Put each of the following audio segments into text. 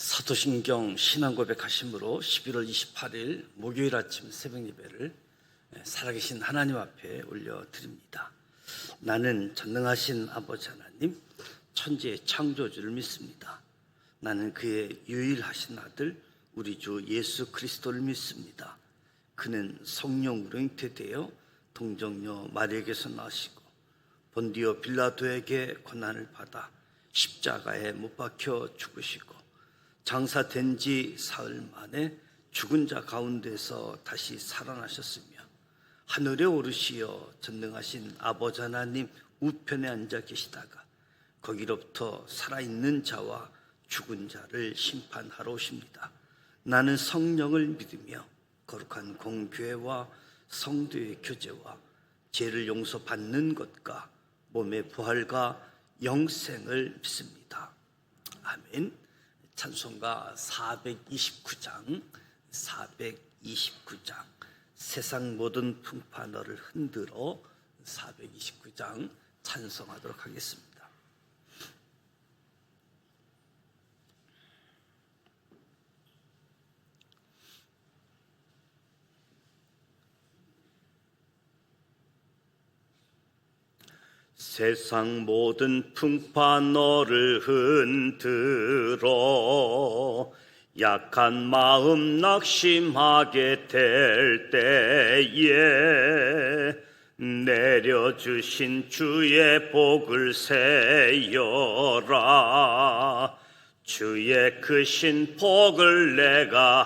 사도신경 신앙고백 하심으로 11월 28일 목요일 아침 새벽 예배를 살아계신 하나님 앞에 올려드립니다. 나는 전능하신 아버지 하나님, 천지의 창조주를 믿습니다. 나는 그의 유일하신 아들 우리 주 예수 그리스도를 믿습니다. 그는 성령으로 잉태되어 동정녀 마리아에게서 나시고 본디오 빌라도에게 고난을 받아 십자가에 못 박혀 죽으시고 장사된 지 사흘 만에 죽은 자 가운데서 다시 살아나셨으며 하늘에 오르시어 전능하신 아버지 하나님 우편에 앉아 계시다가 거기로부터 살아있는 자와 죽은 자를 심판하러 오십니다. 나는 성령을 믿으며 거룩한 공교회와 성도의 교제와 죄를 용서받는 것과 몸의 부활과 영생을 믿습니다. 아멘. 찬송가 429장 세상 모든 풍파 너를 흔들어 429장 찬송하도록 하겠습니다. 세상 모든 풍파 너를 흔들어 약한 마음 낙심하게 될 때에 내려주신 주의 복을 세어라. 주의 크신 복을 내가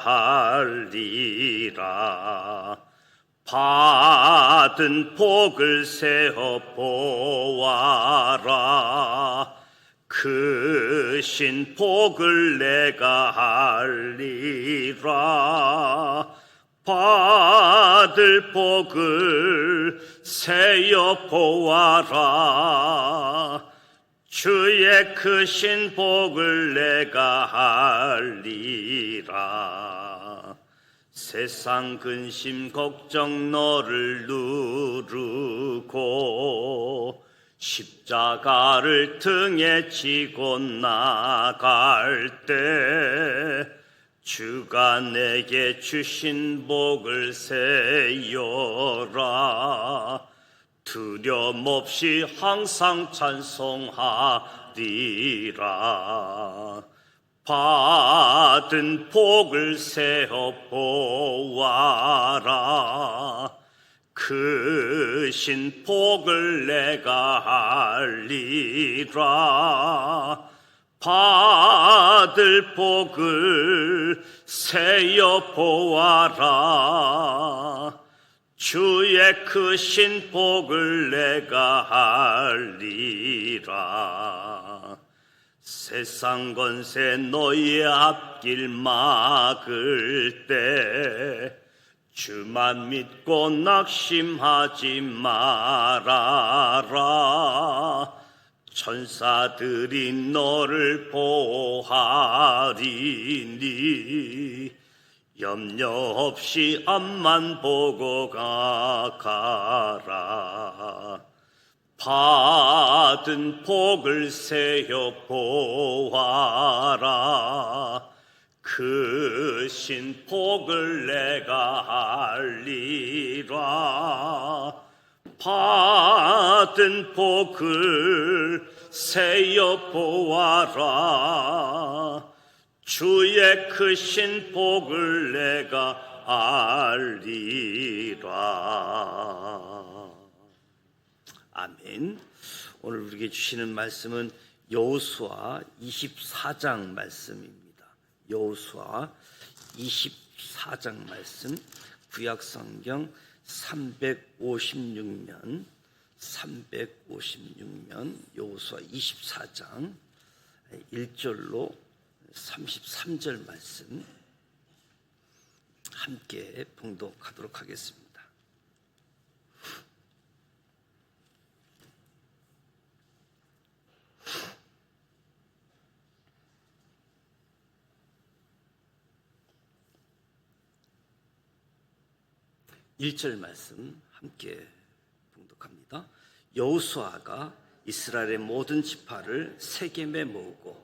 하리라. 받은 복을 세어 보아라. 크신 복을 내가 하리라. 받을 복을 세어 보아라. 주의 크신 복을 내가 하리라. 세상 근심 걱정 너를 누르고 십자가를 등에 지고 나갈 때 주가 내게 주신 복을 세어라. 두려움 없이 항상 찬송하리라. 받은 복을 세어 보아라. 크신 복을 내가 하리라. 받을 복을 세어 보아라. 주의 크신 복을 내가 하리라. 세상 권세 너의 앞길 막을 때 주만 믿고 낙심하지 말아라. 천사들이 너를 보호하리니 염려 없이 앞만 보고 가라. 받은 복을 세어 보아라. 크신 복을 내가 하리라. 받은 복을 세어 보아라. 주의 크신 복을 내가 알리라. 아멘. 오늘 우리에게 주시는 말씀은 여호수아 24장 말씀입니다. 여호수아 24장 말씀, 구약성경 356면 여호수아 24장 1절로 33절 말씀 함께 봉독하도록 하겠습니다. 일 절 말씀 함께 봉독합니다. 여호수아가 이스라엘의 모든 지파를 세겜에 모으고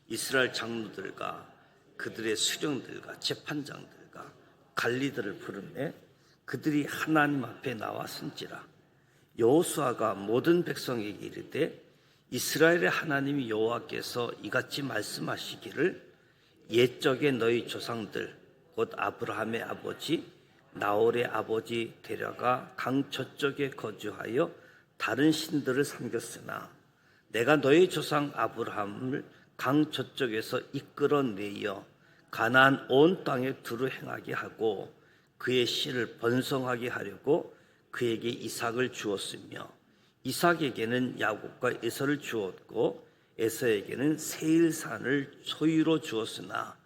이스라엘 장로들과 그들의 수령들과 재판장들과 관리들을 부르매 그들이 하나님 앞에 나와 선지라. 여호수아가 모든 백성에게 이르되 이스라엘의 하나님 여호와께서 이같이 말씀하시기를 옛적에 너희 조상들 곧 아브라함의 아버지 나홀의 아버지 데려가 강 저쪽에 거주하여 다른 신들을 섬겼으나 내가 너희 조상 아브라함을 강 저쪽에서 이끌어내어 가나안 온 땅에 두루 행하게 하고 그의 씨를 번성하게 하려고 그에게 이삭을 주었으며 이삭에게는 야곱과 에서를 주었고 에서에게는 세일산을 소유로 주었으나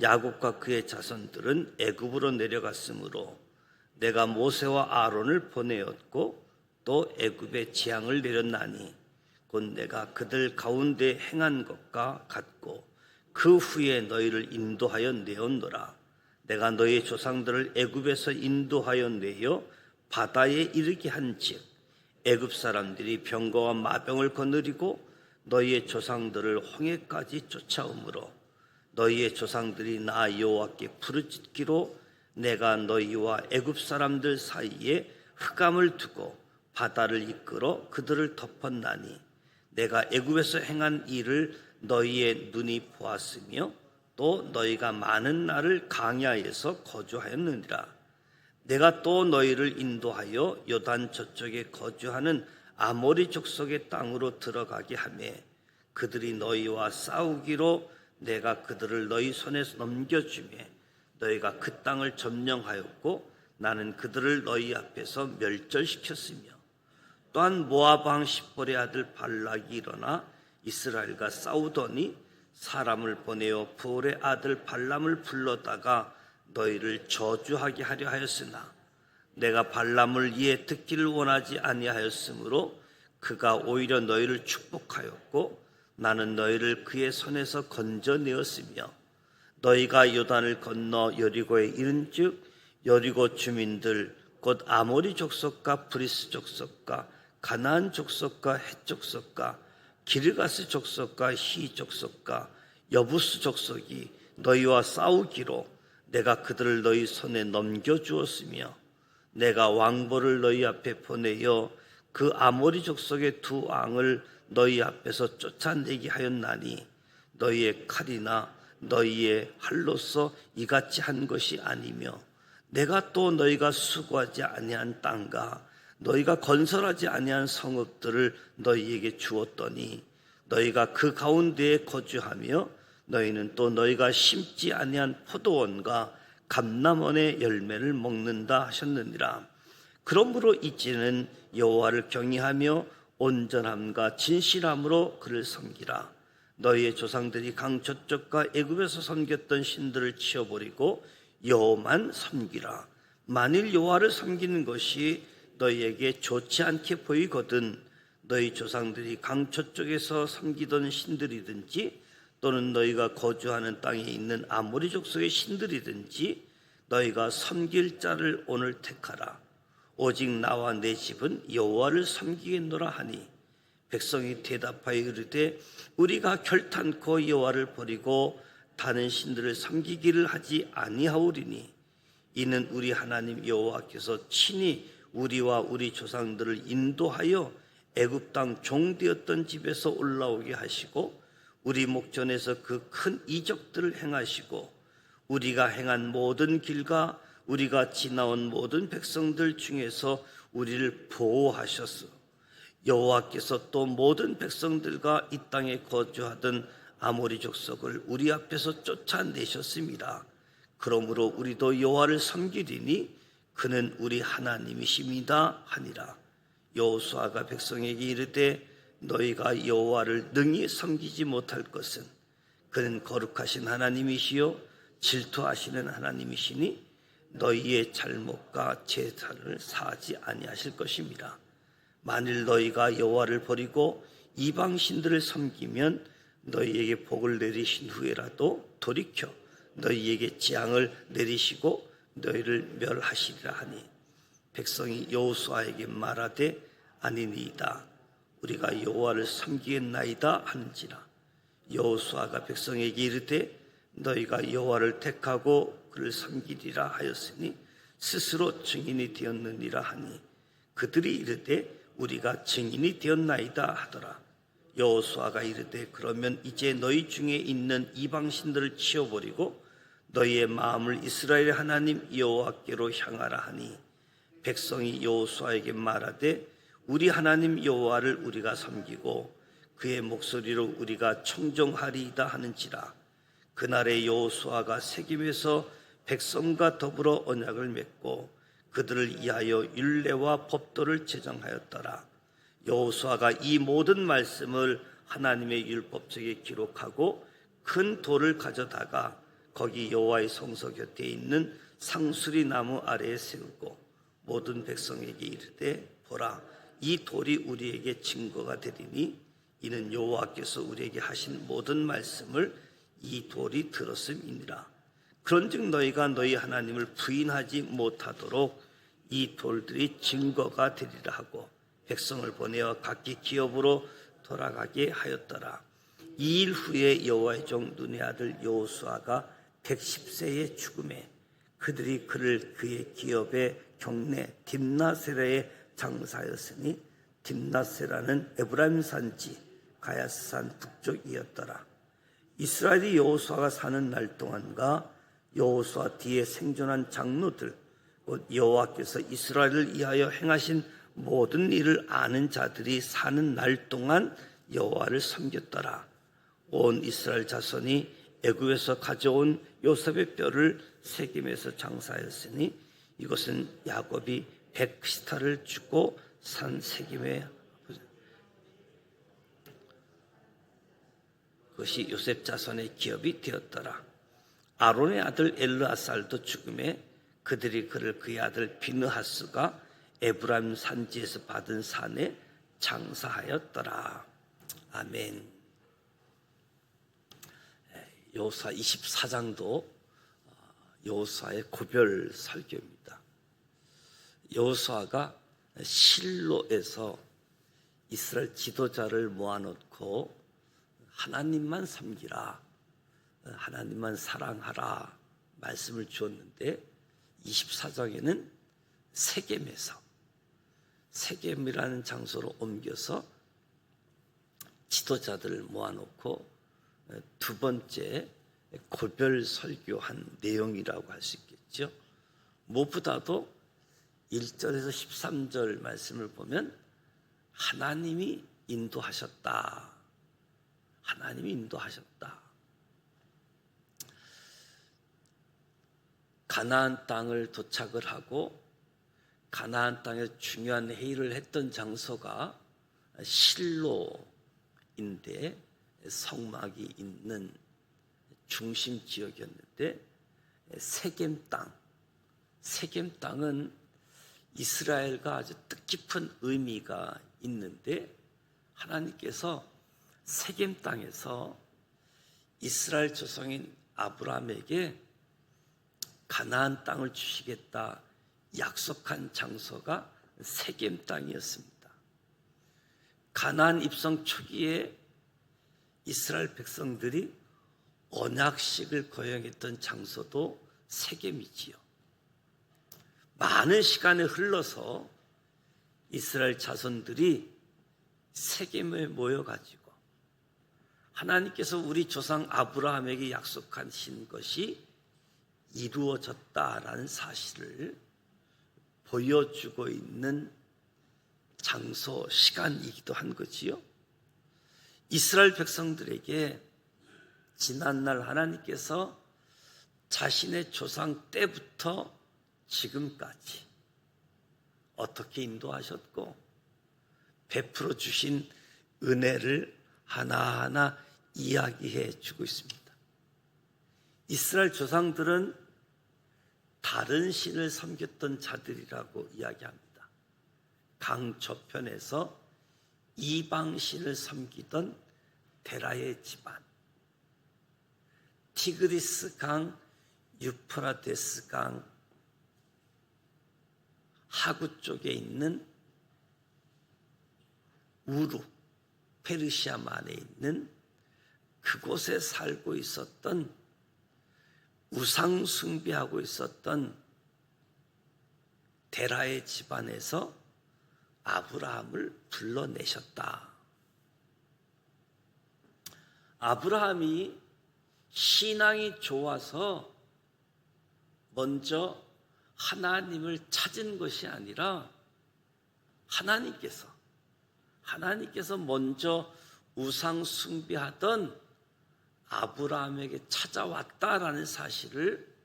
야곱과 그의 자손들은 애굽으로 내려갔으므로 내가 모세와 아론을 보내었고 또 애굽에 재앙을 내렸나니 곧 내가 그들 가운데 행한 것과 같고 그 후에 너희를 인도하여 내었노라. 내가 너희 조상들을 애굽에서 인도하여 내어 바다에 이르게 한즉 애굽 사람들이 병거와 마병을 거느리고 너희의 조상들을 홍해까지 쫓아오므로 너희의 조상들이 나 여호와께 부르짖기로 내가 너희와 애굽 사람들 사이에 흑암을 두고 바다를 이끌어 그들을 덮었나니 내가 애굽에서 행한 일을 너희의 눈이 보았으며 또 너희가 많은 날을 광야에서 거주하였느니라. 내가 또 너희를 인도하여 요단 저쪽에 거주하는 아모리 족속의 땅으로 들어가게 하며 그들이 너희와 싸우기로 내가 그들을 너희 손에서 넘겨주며 너희가 그 땅을 점령하였고 나는 그들을 너희 앞에서 멸절시켰으며 또한 모압 왕 십볼의 아들 발락이 일어나 이스라엘과 싸우더니 사람을 보내어 부올의 아들 발람을 불러다가 너희를 저주하게 하려 하였으나 내가 발람을 이에 듣기를 원하지 아니하였으므로 그가 오히려 너희를 축복하였고 나는 너희를 그의 손에서 건져내었으며 너희가 요단을 건너 여리고에 이른즉 여리고 주민들 곧 아모리 족속과 브리스 족속과 가나안 족속과 헷 족속과 기르가스 족속과 히 족속과 여부스 족속이 너희와 싸우기로 내가 그들을 너희 손에 넘겨주었으며 내가 왕보를 너희 앞에 보내어 그 아모리 족속의 두 왕을 너희 앞에서 쫓아내게 하였나니 너희의 칼이나 너희의 활로서 이같이 한 것이 아니며 내가 또 너희가 수고하지 아니한 땅과 너희가 건설하지 아니한 성읍들을 너희에게 주었더니 너희가 그 가운데에 거주하며 너희는 또 너희가 심지 아니한 포도원과 감람원의 열매를 먹는다 하셨느니라. 그러므로 이제는 여호와를 경외하며 온전함과 진실함으로 그를 섬기라. 너희의 조상들이 강 저쪽과 애굽에서 섬겼던 신들을 치워버리고 여호와만 섬기라. 만일 여호와를 섬기는 것이 너희에게 좋지 않게 보이거든 너희 조상들이 강 저쪽에서 섬기던 신들이든지 또는 너희가 거주하는 땅에 있는 아모리 족속의 신들이든지 너희가 섬길 자를 오늘 택하라. 오직 나와 내 집은 여호와를 섬기겠노라 하니 백성이 대답하여 이르되 우리가 결탄코 여호와를 버리고 다른 신들을 섬기기를 하지 아니하오리니 이는 우리 하나님 여호와께서 친히 우리와 우리 조상들을 인도하여 애굽 땅 종되었던 집에서 올라오게 하시고 우리 목전에서 그 큰 이적들을 행하시고 우리가 행한 모든 길과 우리가 지나온 모든 백성들 중에서 우리를 보호하셨소. 여호와께서 또 모든 백성들과 이 땅에 거주하던 아모리 족속을 우리 앞에서 쫓아내셨습니다. 그러므로 우리도 여호와를 섬기리니 그는 우리 하나님이십니다 하니라. 여호수아가 백성에게 이르되 너희가 여호와를 능히 섬기지 못할 것은 그는 거룩하신 하나님이시요 질투하시는 하나님이시니 너희의 잘못과 제사를 사하지 아니하실 것입니다. 만일 너희가 여호와를 버리고 이방 신들을 섬기면 너희에게 복을 내리신 후에라도 돌이켜 너희에게 재앙을 내리시고 너희를 멸하시리라 하니 백성이 여호수아에게 말하되 아니니이다. 우리가 여호와를 섬기겠나이다 하는지라. 여호수아가 백성에게 이르되 너희가 여호와를 택하고 그를 섬기리라 하였으니 스스로 증인이 되었느니라 하니 그들이 이르되 우리가 증인이 되었나이다 하더라. 여호수아가 이르되 그러면 이제 너희 중에 있는 이방신들을 치워버리고 너희의 마음을 이스라엘의 하나님 여호와께로 향하라 하니 백성이 여호수아에게 말하되 우리 하나님 여호와를 우리가 섬기고 그의 목소리로 우리가 청종하리이다 하는지라. 그날에 여호수아가 세겜에서 백성과 더불어 언약을 맺고 그들을 위하여 율례와 법도를 제정하였더라. 여호수아가 이 모든 말씀을 하나님의 율법책에 기록하고 큰 돌을 가져다가 거기 여호와의 성소 곁에 있는 상수리 나무 아래에 세우고 모든 백성에게 이르되 보라, 이 돌이 우리에게 증거가 되리니 이는 여호와께서 우리에게 하신 모든 말씀을 이 돌이 들었음이니라. 그런즉 너희가 너희 하나님을 부인하지 못하도록 이 돌들이 증거가 되리라 하고 백성을 보내어 각기 기업으로 돌아가게 하였더라. 이 일 후에 여호와의 종 눈의 아들 여호수아가 110세에 죽음에 그들이 그를 그의 기업의 경내 딥나세라에 장사하였으니 딥나세라는 에브라임 산지 가야스산 북쪽이었더라. 이스라엘이 여호수아가 사는 날 동안과 여호수아 뒤에 생존한 장로들 곧 여호와께서 이스라엘을 위하여 행하신 모든 일을 아는 자들이 사는 날 동안 여호와를 섬겼더라. 온 이스라엘 자손이 애굽에서 가져온 요셉의 뼈를 세겜에서 장사하였으니 이것은 야곱이 100시타를 주고 산 세겜에 그것이 요셉 자손의 기업이 되었더라. 아론의 아들 엘르아살도 죽음에 그들이 그를 그의 아들 비느하스가 에브라임 산지에서 받은 산에 장사하였더라. 아멘. 여호수아 24장도 여호수아의 고별 설교입니다. 여호수아가 실로에서 이스라엘 지도자를 모아놓고 하나님만 섬기라, 하나님만 사랑하라 말씀을 주었는데 24장에는 세겜이라는 장소로 옮겨서 지도자들을 모아놓고 두 번째 고별 설교한 내용이라고 할 수 있겠죠. 무엇보다도 1절에서 13절 말씀을 보면 하나님이 인도하셨다. 하나님이 인도하셨다. 가나안 땅을 도착을 하고 가나안 땅에 중요한 회의를 했던 장소가 실로인데 성막이 있는 중심 지역이었는데 세겜 땅은 이스라엘과 아주 뜻깊은 의미가 있는데 하나님께서 세겜 땅에서 이스라엘 조상인 아브라함에게 가나안 땅을 주시겠다 약속한 장소가 세겜 땅이었습니다. 가나안 입성 초기에 이스라엘 백성들이 언약식을 거행했던 장소도 세겜이지요. 많은 시간이 흘러서 이스라엘 자손들이 세겜에 모여가지고 하나님께서 우리 조상 아브라함에게 약속하신 것이 이루어졌다라는 사실을 보여주고 있는 장소, 시간이기도 한 거지요. 이스라엘 백성들에게 지난날 하나님께서 자신의 조상 때부터 지금까지 어떻게 인도하셨고 베풀어 주신 은혜를 하나하나 이야기해 주고 있습니다. 이스라엘 조상들은 다른 신을 섬겼던 자들이라고 이야기합니다. 강 저편에서 이방신을 섬기던 데라의 집안, 티그리스 강, 유프라데스 강 하구 쪽에 있는 우루, 페르시아만에 있는 그곳에 살고 있었던 우상 숭배하고 있었던 데라의 집안에서 아브라함을 불러내셨다. 아브라함이 신앙이 좋아서 먼저 하나님을 찾은 것이 아니라 하나님께서 먼저 우상 숭배하던 아브라함에게 찾아왔다라는 사실을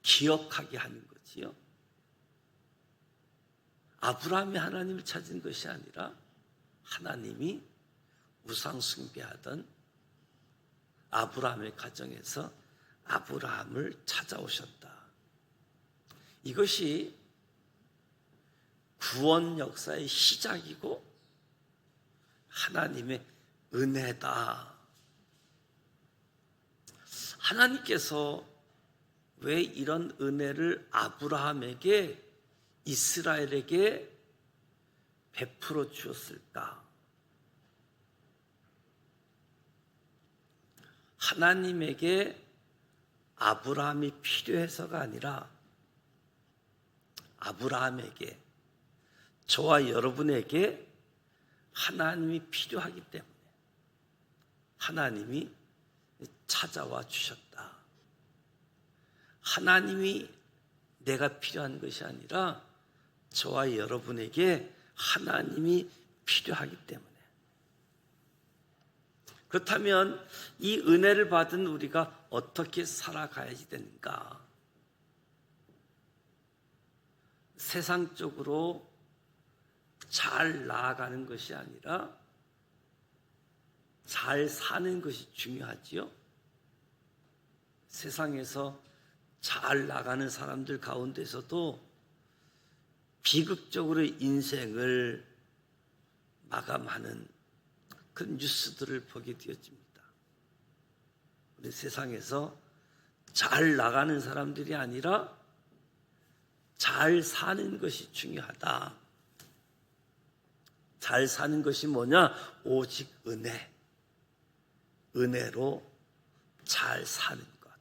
기억하게 하는 거지요. 아브라함이 하나님을 찾은 것이 아니라 하나님이 우상 숭배하던 아브라함의 가정에서 아브라함을 찾아오셨다. 이것이 구원 역사의 시작이고 하나님의 은혜다. 하나님께서 왜 이런 은혜를 아브라함에게, 이스라엘에게 베풀어 주었을까? 하나님에게 아브라함이 필요해서가 아니라 아브라함에게, 저와 여러분에게 하나님이 필요하기 때문에 하나님이 찾아와 주셨다. 하나님이 내가 필요한 것이 아니라 저와 여러분에게 하나님이 필요하기 때문에. 그렇다면 이 은혜를 받은 우리가 어떻게 살아가야지 되는가? 세상적으로 잘 나아가는 것이 아니라 잘 사는 것이 중요하지요. 세상에서 잘 나가는 사람들 가운데서도 비극적으로 인생을 마감하는 그런 뉴스들을 보게 되어집니다. 우리 세상에서 잘 나가는 사람들이 아니라 잘 사는 것이 중요하다. 잘 사는 것이 뭐냐? 오직 은혜. 은혜로 잘 사는 것.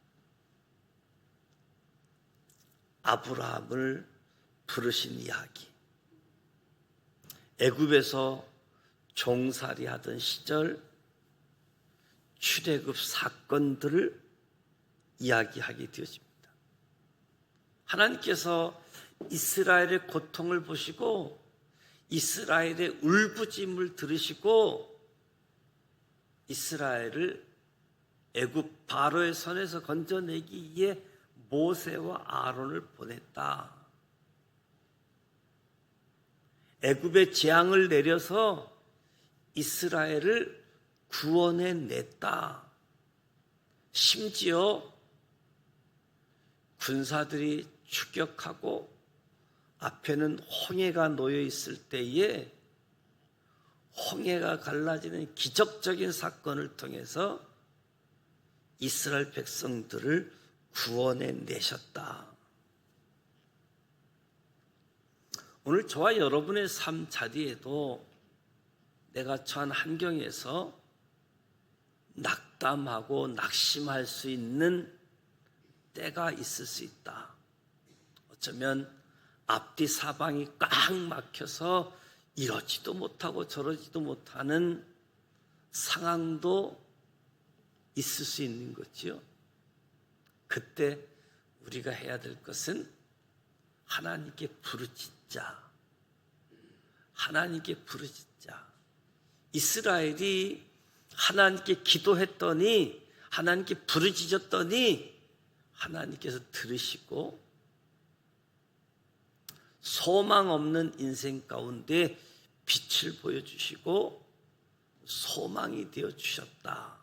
아브라함을 부르신 이야기. 애굽에서 종살이 하던 시절 출애굽 사건들을 이야기하게 되어집니다. 하나님께서 이스라엘의 고통을 보시고 이스라엘의 울부짖음을 들으시고 이스라엘을 애굽 바로의 손에서 건져내기 위해 모세와 아론을 보냈다. 애굽의 재앙을 내려서 이스라엘을 구원해냈다. 심지어 군사들이 추격하고 앞에는 홍해가 놓여 있을 때에 홍해가 갈라지는 기적적인 사건을 통해서 이스라엘 백성들을 구원해내셨다. 오늘 저와 여러분의 삶 자리에도 내가 처한 환경에서 낙담하고 낙심할 수 있는 때가 있을 수 있다. 어쩌면 앞뒤 사방이 꽉 막혀서 이러지도 못하고 저러지도 못하는 상황도 있을 수 있는 거지요. 그때 우리가 해야 될 것은 하나님께 부르짖자. 하나님께 부르짖자. 이스라엘이 하나님께 기도했더니, 하나님께 부르짖었더니 하나님께서 들으시고 소망 없는 인생 가운데 빛을 보여주시고 소망이 되어주셨다.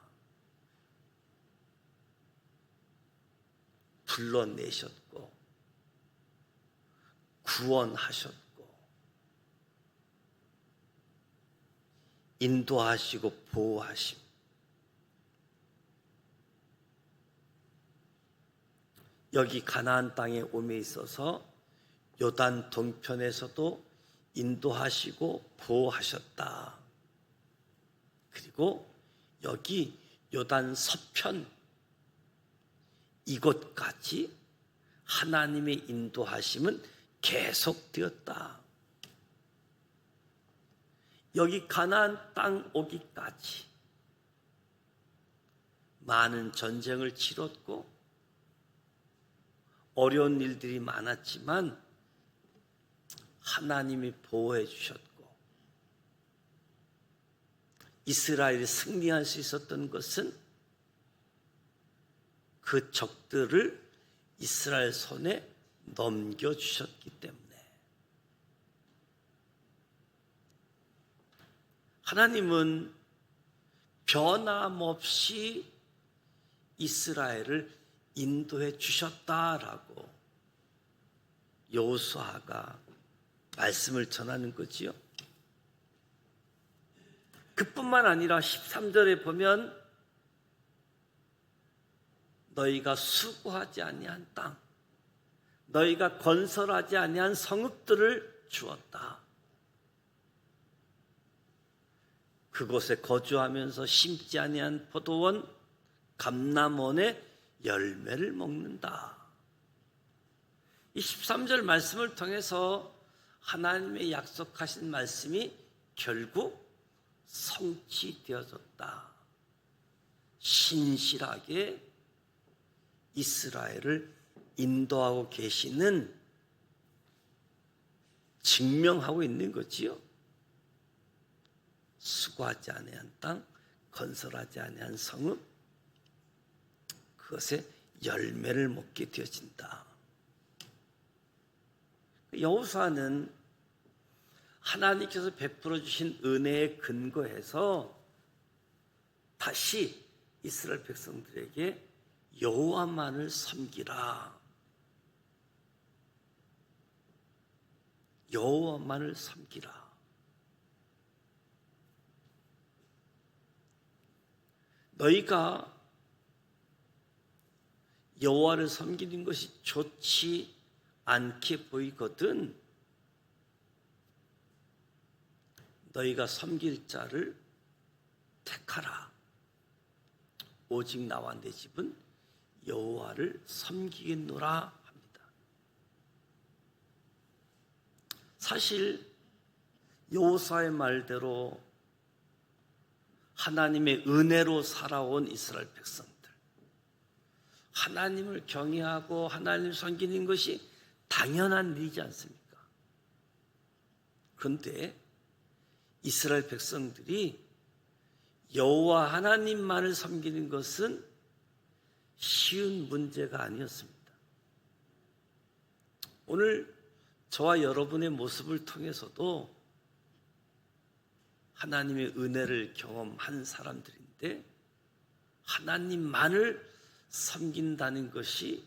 불러내셨고 구원하셨고 인도하시고 보호하심. 여기 가나안 땅에 옴에 있어서 요단 동편에서도 인도하시고 보호하셨다. 그리고 여기 요단 서편, 이곳까지 하나님의 인도하심은 계속되었다. 여기 가나안 땅 오기까지 많은 전쟁을 치렀고 어려운 일들이 많았지만 하나님이 보호해 주셨고 이스라엘이 승리할 수 있었던 것은 그 적들을 이스라엘 손에 넘겨주셨기 때문에 하나님은 변함없이 이스라엘을 인도해 주셨다라고 여호수아가 말씀을 전하는 거지요. 그뿐만 아니라 13절에 보면 너희가 수고하지 아니한 땅, 너희가 건설하지 아니한 성읍들을 주었다. 그곳에 거주하면서 심지 아니한 포도원, 감람원의 열매를 먹는다. 이 13절 말씀을 통해서 하나님의 약속하신 말씀이 결국 성취되어졌다. 신실하게 이스라엘을 인도하고 계시는 증명하고 있는 거지요. 수고하지 아니한 땅, 건설하지 아니한 성읍, 그것에 열매를 먹게 되어진다. 여호수아는 하나님께서 베풀어 주신 은혜에 근거해서 다시 이스라엘 백성들에게 여호와만을 섬기라, 여호와만을 섬기라. 너희가 여호와를 섬기는 것이 좋지 않게 보이거든 너희가 섬길 자를 택하라. 오직 나와 내 집은 여호와를 섬기겠노라 합니다. 사실 여호수아의 말대로 하나님의 은혜로 살아온 이스라엘 백성들, 하나님을 경외하고 하나님을 섬기는 것이 당연한 일이지 않습니까? 그런데 이스라엘 백성들이 여호와 하나님만을 섬기는 것은 쉬운 문제가 아니었습니다. 오늘 저와 여러분의 모습을 통해서도 하나님의 은혜를 경험한 사람들인데 하나님만을 섬긴다는 것이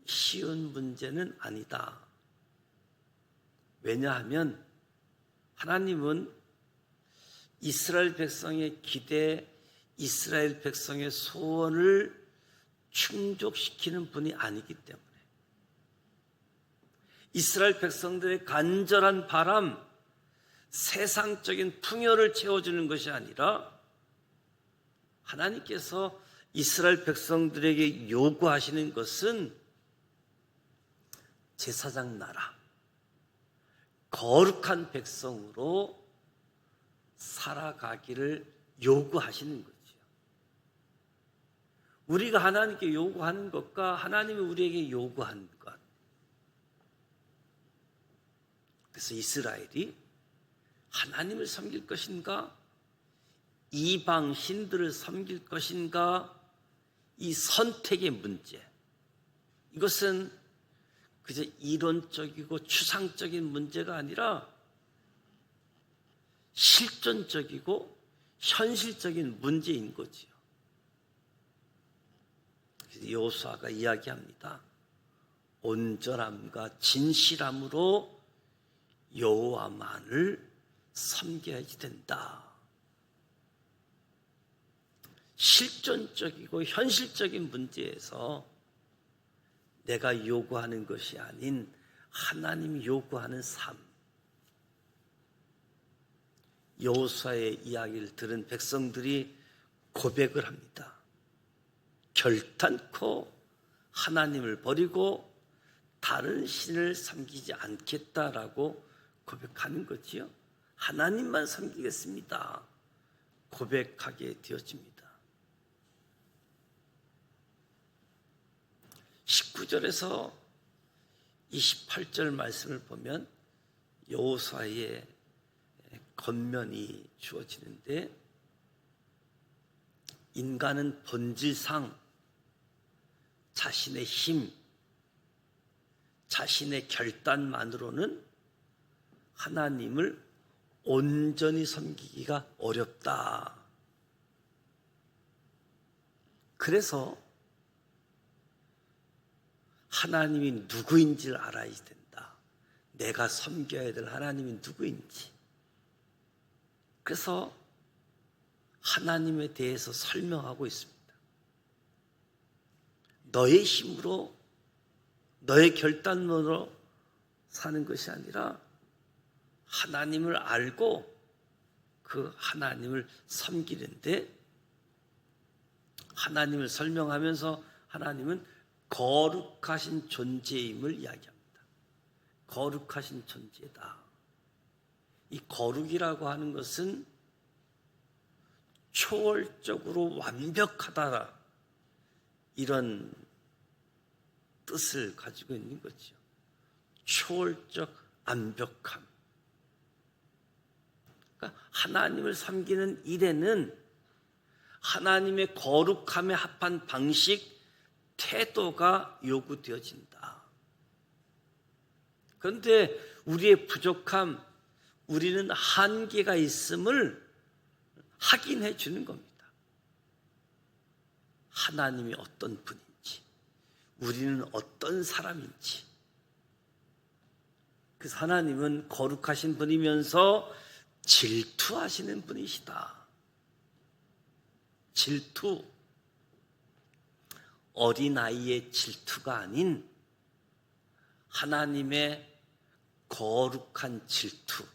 쉬운 문제는 아니다. 왜냐하면 하나님은 이스라엘 백성의 기대, 이스라엘 백성의 소원을 충족시키는 분이 아니기 때문에 이스라엘 백성들의 간절한 바람, 세상적인 풍요를 채워주는 것이 아니라 하나님께서 이스라엘 백성들에게 요구하시는 것은 제사장 나라, 거룩한 백성으로 살아가기를 요구하시는 거지요. 우리가 하나님께 요구하는 것과 하나님이 우리에게 요구하는 것. 그래서 이스라엘이 하나님을 섬길 것인가, 이방 신들을 섬길 것인가, 이 선택의 문제, 이것은 그저 이론적이고 추상적인 문제가 아니라 실존적이고 현실적인 문제인 거지요. 여호수아가 이야기합니다. 온전함과 진실함으로 여호와만을 섬겨야지 된다. 실존적이고 현실적인 문제에서 내가 요구하는 것이 아닌 하나님이 요구하는 삶. 여호수아의 이야기를 들은 백성들이 고백을 합니다. 결단코 하나님을 버리고 다른 신을 섬기지 않겠다라고 고백하는 거지요. 하나님만 섬기겠습니다. 고백하게 되어집니다. 19절에서 28절 말씀을 보면 여호수아의 권면이 주어지는데, 인간은 본질상 자신의 힘, 자신의 결단만으로는 하나님을 온전히 섬기기가 어렵다. 그래서 하나님이 누구인지를 알아야 된다. 내가 섬겨야 될 하나님이 누구인지. 그래서 하나님에 대해서 설명하고 있습니다. 너의 힘으로, 너의 결단으로 사는 것이 아니라 하나님을 알고 그 하나님을 섬기는데, 하나님을 설명하면서 하나님은 거룩하신 존재임을 이야기합니다. 거룩하신 존재다. 이 거룩이라고 하는 것은 초월적으로 완벽하다, 이런 뜻을 가지고 있는 거죠. 초월적 완벽함. 그러니까 하나님을 섬기는 일에는 하나님의 거룩함에 합한 방식, 태도가 요구되어진다. 그런데 우리의 부족함, 우리는 한계가 있음을 확인해 주는 겁니다. 하나님이 어떤 분인지, 우리는 어떤 사람인지. 그 하나님은 거룩하신 분이면서 질투하시는 분이시다. 질투, 어린아이의 질투가 아닌 하나님의 거룩한 질투,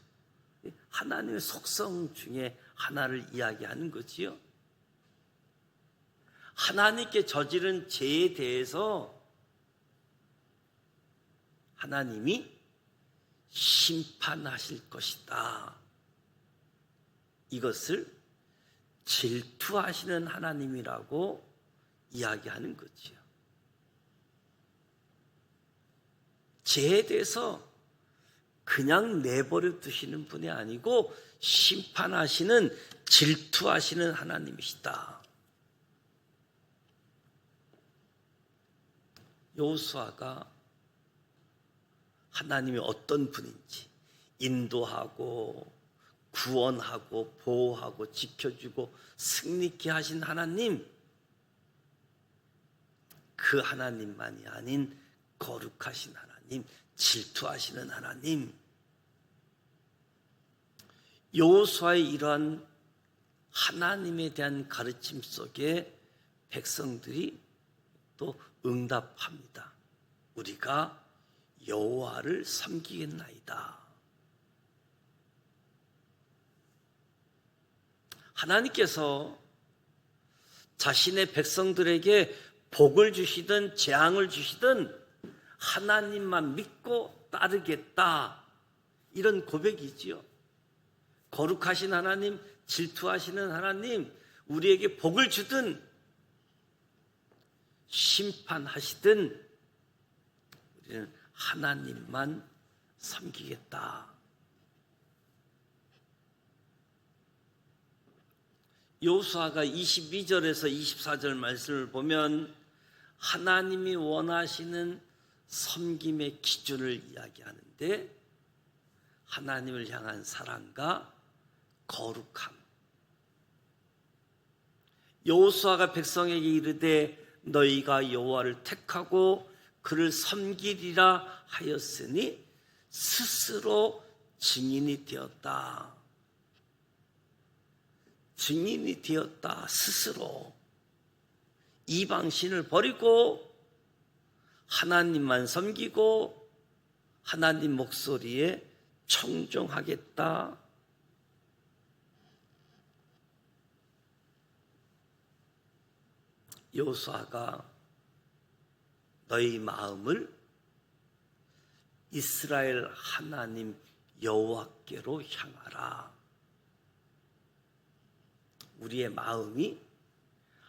하나님의 속성 중에 하나를 이야기하는 거지요. 하나님께 저지른 죄에 대해서 하나님이 심판하실 것이다. 이것을 질투하시는 하나님이라고 이야기하는 거지요. 죄에 대해서 그냥 내버려 두시는 분이 아니고 심판하시는, 질투하시는 하나님이시다. 여호수아가 하나님이 어떤 분인지, 인도하고 구원하고 보호하고 지켜주고 승리케 하신 하나님, 그 하나님만이 아닌 거룩하신 하나님, 질투하시는 하나님. 여호수아의 이러한 하나님에 대한 가르침 속에 백성들이 또 응답합니다. 우리가 여호와를 섬기겠나이다. 하나님께서 자신의 백성들에게 복을 주시든 재앙을 주시든 하나님만 믿고 따르겠다, 이런 고백이지요. 거룩하신 하나님, 질투하시는 하나님, 우리에게 복을 주든 심판하시든 우리는 하나님만 섬기겠다. 여호수아가 22절에서 24절 말씀을 보면 하나님이 원하시는 섬김의 기준을 이야기하는데, 하나님을 향한 사랑과 거룩함. 여호수아가 백성에게 이르되 너희가 여호와를 택하고 그를 섬기리라 하였으니 스스로 증인이 되었다. 증인이 되었다. 스스로 이방신을 버리고 하나님만 섬기고 하나님 목소리에 청종하겠다. 여호수아가 너희 마음을 이스라엘 하나님 여호와께로 향하라. 우리의 마음이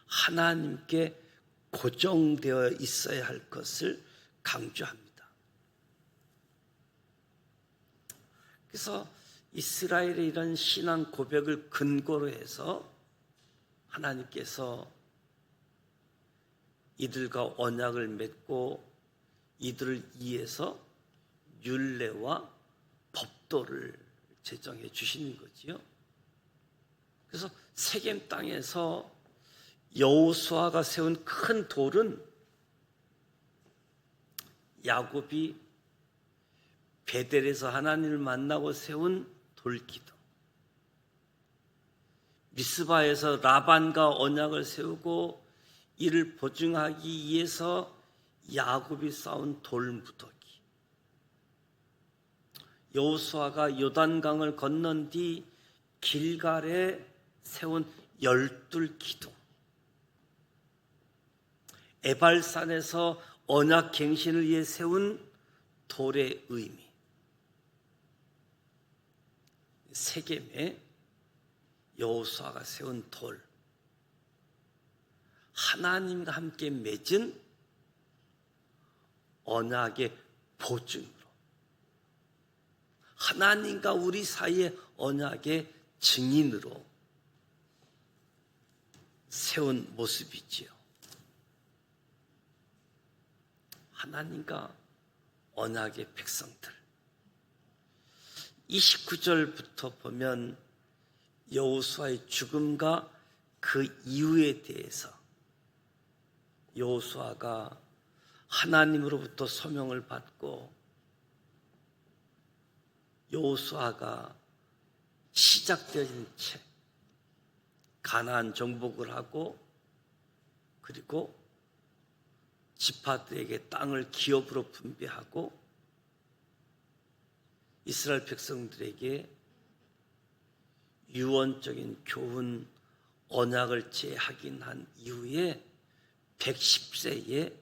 하나님께 고정되어 있어야 할 것을 강조합니다. 그래서 이스라엘의 이런 신앙 고백을 근거로 해서 하나님께서 이들과 언약을 맺고 이들을 위해서 율례와 법도를 제정해 주시는 거지요. 그래서 세겜 땅에서 여호수아가 세운 큰 돌은 야곱이 베델에서 하나님을 만나고 세운 돌기둥, 미스바에서 라반과 언약을 세우고 이를 보증하기 위해서 야곱이 쌓은 돌무더기, 여호수아가 요단강을 건넌 뒤 길갈에 세운 열둘기둥, 에발산에서 언약 갱신을 위해 세운 돌의 의미, 세겜에 여호수아가 세운 돌, 하나님과 함께 맺은 언약의 보증으로, 하나님과 우리 사이의 언약의 증인으로 세운 모습이지요. 하나님과 언약의 백성들. 29절부터 보면 여호수아의 죽음과 그 이유에 대해서 여호수아가 하나님으로부터 소명을 받고 여호수아가 시작되어진 채 가나안 정복을 하고 그리고 지파들에게 땅을 기업으로 분배하고 이스라엘 백성들에게 유언적인 교훈, 언약을 제하긴 이후에 110세에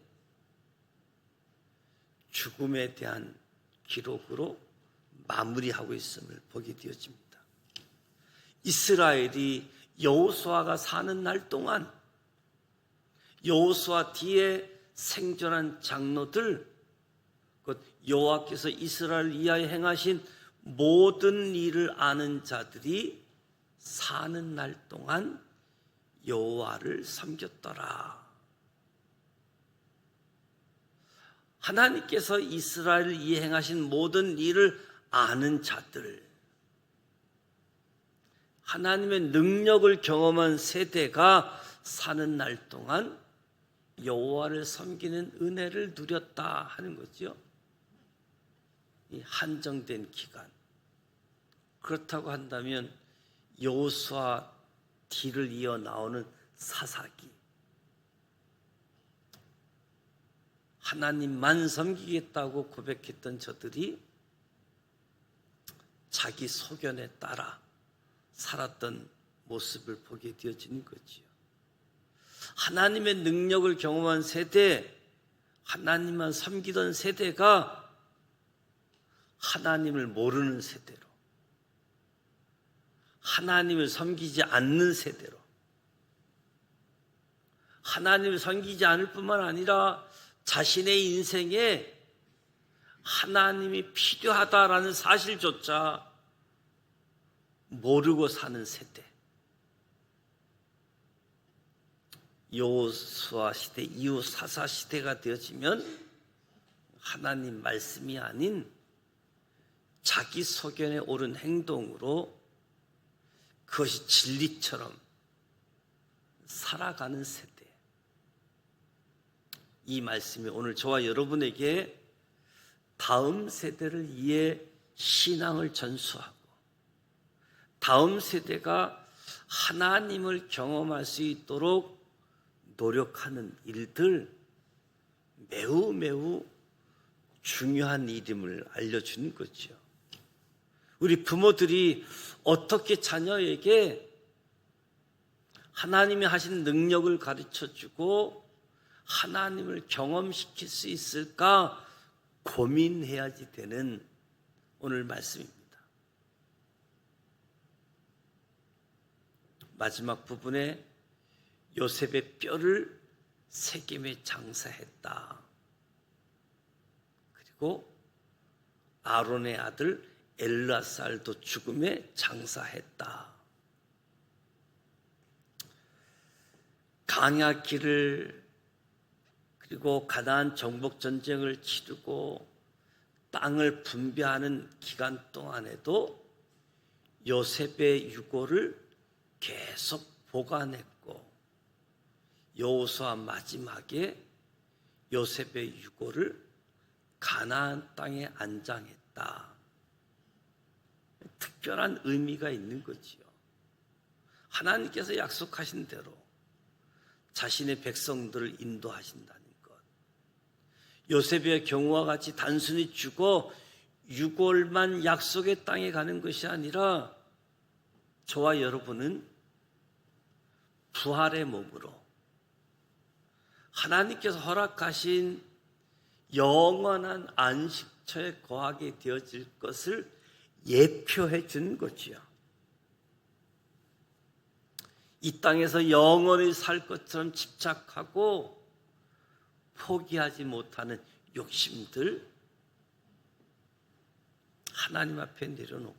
죽음에 대한 기록으로 마무리하고 있음을 보게 되어집니다. 이스라엘이 여호수아가 사는 날 동안 여호수아 뒤에 생존한 장로들, 곧 여호와께서 이스라엘을 위하여 행하신 모든 일을 아는 자들이 사는 날 동안 여호와를 섬겼더라. 하나님께서 이스라엘을 위해 행하신 모든 일을 아는 자들, 하나님의 능력을 경험한 세대가 사는 날 동안 여호와를 섬기는 은혜를 누렸다 하는 거죠. 이 한정된 기간. 그렇다고 한다면 여호수아 뒤를 이어 나오는 사사기, 하나님만 섬기겠다고 고백했던 저들이 자기 소견에 따라 살았던 모습을 보게 되어지는 거지요. 하나님의 능력을 경험한 세대, 하나님만 섬기던 세대가 하나님을 모르는 세대로, 하나님을 섬기지 않는 세대로, 하나님을 섬기지 않을 뿐만 아니라 자신의 인생에 하나님이 필요하다라는 사실조차 모르고 사는 세대. 여호수아 시대 이후 사사 시대가 되어지면 하나님 말씀이 아닌 자기 소견에 옳은 행동으로 그것이 진리처럼 살아가는 세대. 이 말씀이 오늘 저와 여러분에게 다음 세대를 위해 신앙을 전수하고 다음 세대가 하나님을 경험할 수 있도록 노력하는 일들, 매우 중요한 일임을 알려주는 거죠. 우리 부모들이 어떻게 자녀에게 하나님이 하신 능력을 가르쳐주고 하나님을 경험시킬 수 있을까 고민해야지 되는 오늘 말씀입니다. 마지막 부분에 요셉의 뼈를 세겜에 장사했다. 그리고 아론의 아들 엘라살도 죽음에 장사했다. 강야 길을 그리고 가나안 정복 전쟁을 치르고 땅을 분배하는 기간 동안에도 요셉의 유고를 계속 보관했고 여호수아 마지막에 요셉의 유고를 가나안 땅에 안장했다. 특별한 의미가 있는 거지요. 하나님께서 약속하신 대로 자신의 백성들을 인도하신다는 것. 요셉의 경우와 같이 단순히 죽어 유골만 약속의 땅에 가는 것이 아니라 저와 여러분은 부활의 몸으로 하나님께서 허락하신 영원한 안식처에 거하게 되어질 것을 예표해 준 거지요. 이 땅에서 영원히 살 것처럼 집착하고 포기하지 못하는 욕심들 하나님 앞에 내려놓고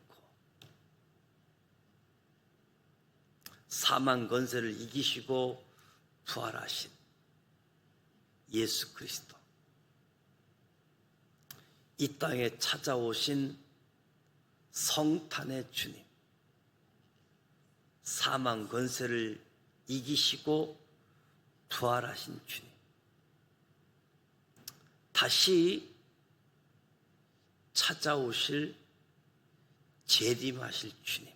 사망 권세를 이기시고 부활하신 예수 그리스도, 이 땅에 찾아오신 성탄의 주님, 사망 권세를 이기시고 부활하신 주님, 다시 찾아오실 재림하실 주님,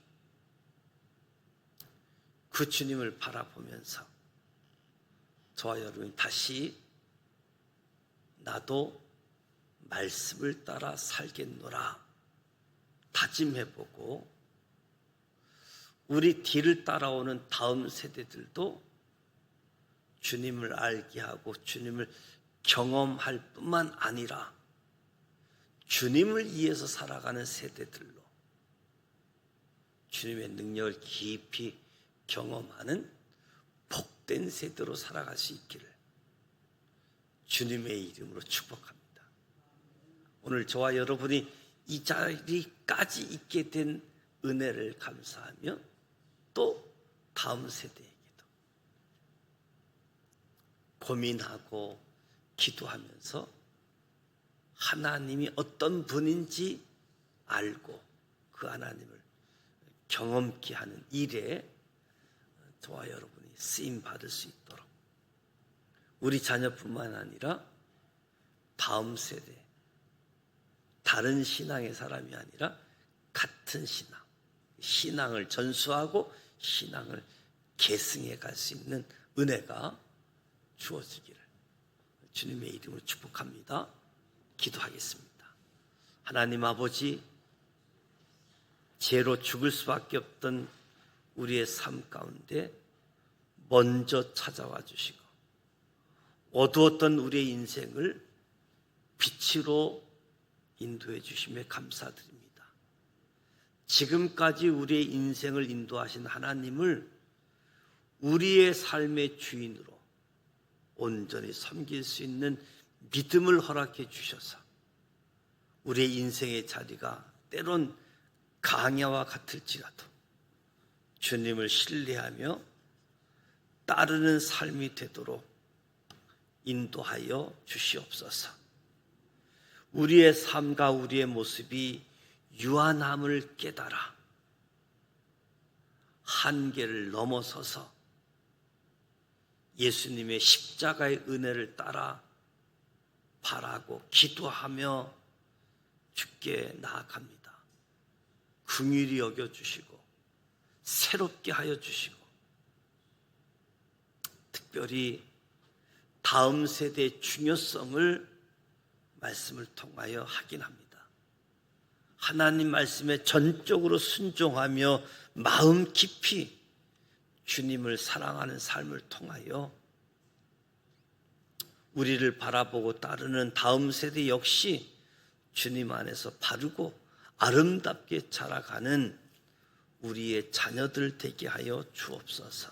그 주님을 바라보면서 저와 여러분이 다시 나도 말씀을 따라 살겠노라 다짐해보고 우리 뒤를 따라오는 다음 세대들도 주님을 알게 하고 주님을 경험할 뿐만 아니라 주님을 위해서 살아가는 세대들로 주님의 능력을 깊이 경험하는 복된 세대로 살아갈 수 있기를 주님의 이름으로 축복합니다. 오늘 저와 여러분이 이 자리까지 있게 된 은혜를 감사하며 또 다음 세대에게도 고민하고 기도하면서 하나님이 어떤 분인지 알고 그 하나님을 경험케 하는 일에 저와 여러분이 쓰임 받을 수 있도록 우리 자녀뿐만 아니라 다음 세대, 다른 신앙의 사람이 아니라 같은 신앙을 전수하고 신앙을 계승해 갈 수 있는 은혜가 주어지기를 주님의 이름으로 축복합니다. 기도하겠습니다. 하나님 아버지, 죄로 죽을 수밖에 없던 우리의 삶 가운데 먼저 찾아와 주시고 어두웠던 우리의 인생을 빛으로 인도해 주심에 감사드립니다. 지금까지 우리의 인생을 인도하신 하나님을 우리의 삶의 주인으로 온전히 섬길 수 있는 믿음을 허락해 주셔서 우리의 인생의 자리가 때론 강야와 같을지라도 주님을 신뢰하며 따르는 삶이 되도록 인도하여 주시옵소서. 우리의 삶과 우리의 모습이 유한함을 깨달아 한계를 넘어서서 예수님의 십자가의 은혜를 따라 바라고 기도하며 주께 나아갑니다. 긍휼히 여겨주시고 새롭게 하여 주시고 특별히 다음 세대의 중요성을 말씀을 통하여 확인합니다. 하나님 말씀에 전적으로 순종하며 마음 깊이 주님을 사랑하는 삶을 통하여 우리를 바라보고 따르는 다음 세대 역시 주님 안에서 바르고 아름답게 자라가는 우리의 자녀들 되게 하여 주옵소서.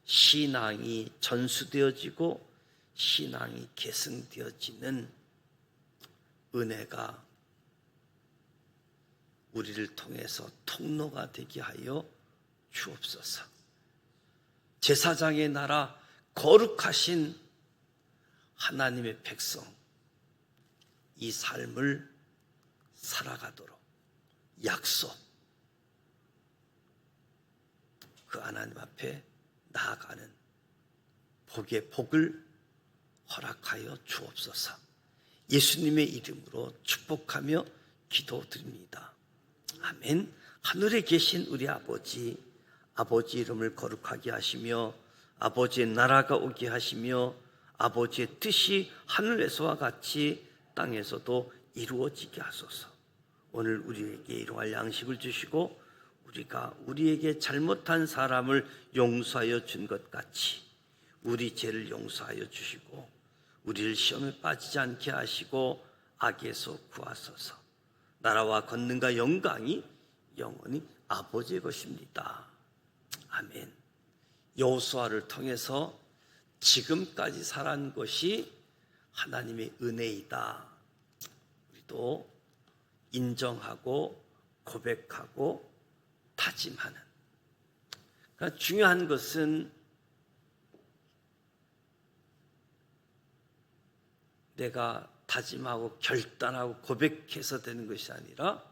신앙이 전수되어지고 신앙이 계승되어지는 은혜가 우리를 통해서 통로가 되게 하여 주옵소서. 제사장의 나라 거룩하신 하나님의 백성, 이 삶을 살아가도록 약속, 그 하나님 앞에 나아가는 복의 복을 허락하여 주옵소서. 예수님의 이름으로 축복하며 기도드립니다. 아멘. 하늘에 계신 우리 아버지, 아버지 이름을 거룩하게 하시며 아버지의 나라가 오게 하시며 아버지의 뜻이 하늘에서와 같이 땅에서도 이루어지게 하소서. 오늘 우리에게 일용할 양식을 주시고 우리가 우리에게 잘못한 사람을 용서하여 준 것 같이 우리 죄를 용서하여 주시고 우리를 시험에 빠지지 않게 하시고 악에서 구하소서. 나라와 권능과 영광이 영원히 아버지의 것입니다. 아멘. 여호수아를 통해서 지금까지 살아온 것이 하나님의 은혜이다. 우리도 인정하고 고백하고 다짐하는. 그러니까 중요한 것은 내가 다짐하고 결단하고 고백해서 되는 것이 아니라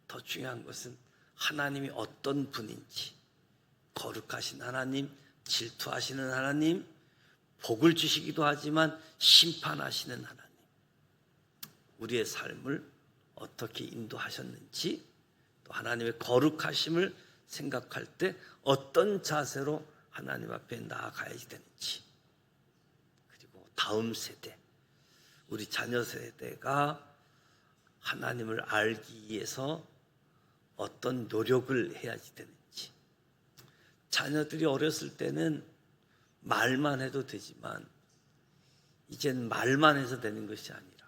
더 중요한 것은 하나님이 어떤 분인지, 거룩하신 하나님, 질투하시는 하나님, 복을 주시기도 하지만 심판하시는 하나님, 우리의 삶을 어떻게 인도하셨는지, 또 하나님의 거룩하심을 생각할 때 어떤 자세로 하나님 앞에 나아가야지 되는지, 그리고 다음 세대, 우리 자녀 세대가 하나님을 알기 위해서 어떤 노력을 해야지 되는지. 자녀들이 어렸을 때는 말만 해도 되지만 이젠 말만 해서 되는 것이 아니라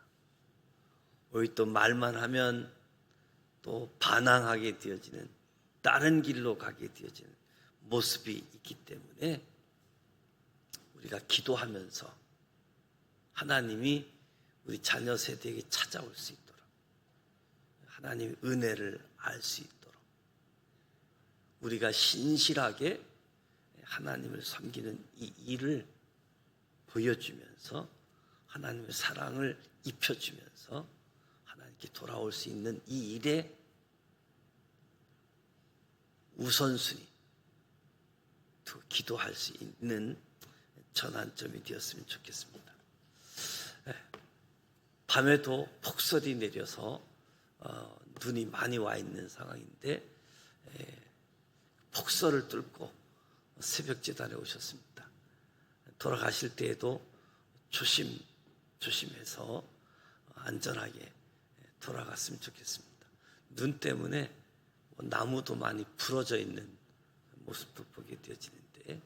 오히려 또 말만 하면 또 반항하게 되어지는, 다른 길로 가게 되어지는 모습이 있기 때문에 우리가 기도하면서 하나님이 우리 자녀 세대에게 찾아올 수 있도록, 하나님의 은혜를 알 수 있도록 우리가 신실하게 하나님을 섬기는 이 일을 보여주면서 하나님의 사랑을 입혀주면서 하나님께 돌아올 수 있는 이 일에 우선순위, 또 기도할 수 있는 전환점이 되었으면 좋겠습니다. 밤에도 폭설이 내려서 눈이 많이 와 있는 상황인데 폭설을 뚫고 새벽 제단에 오셨습니다. 돌아가실 때에도 조심해서 안전하게 돌아갔으면 좋겠습니다. 눈 때문에 나무도 많이 부러져 있는 모습도 보게 되어지는데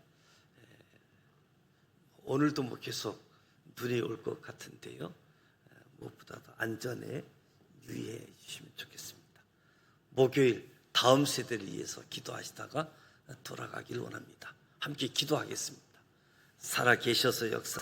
오늘도 뭐 계속 눈이 올 것 같은데요. 무엇보다도 안전에 유의해 주시면 좋겠습니다. 목요일 다음 세대를 위해서 기도하시다가 돌아가길 원합니다. 함께 기도하겠습니다. 살아 계셔서 역사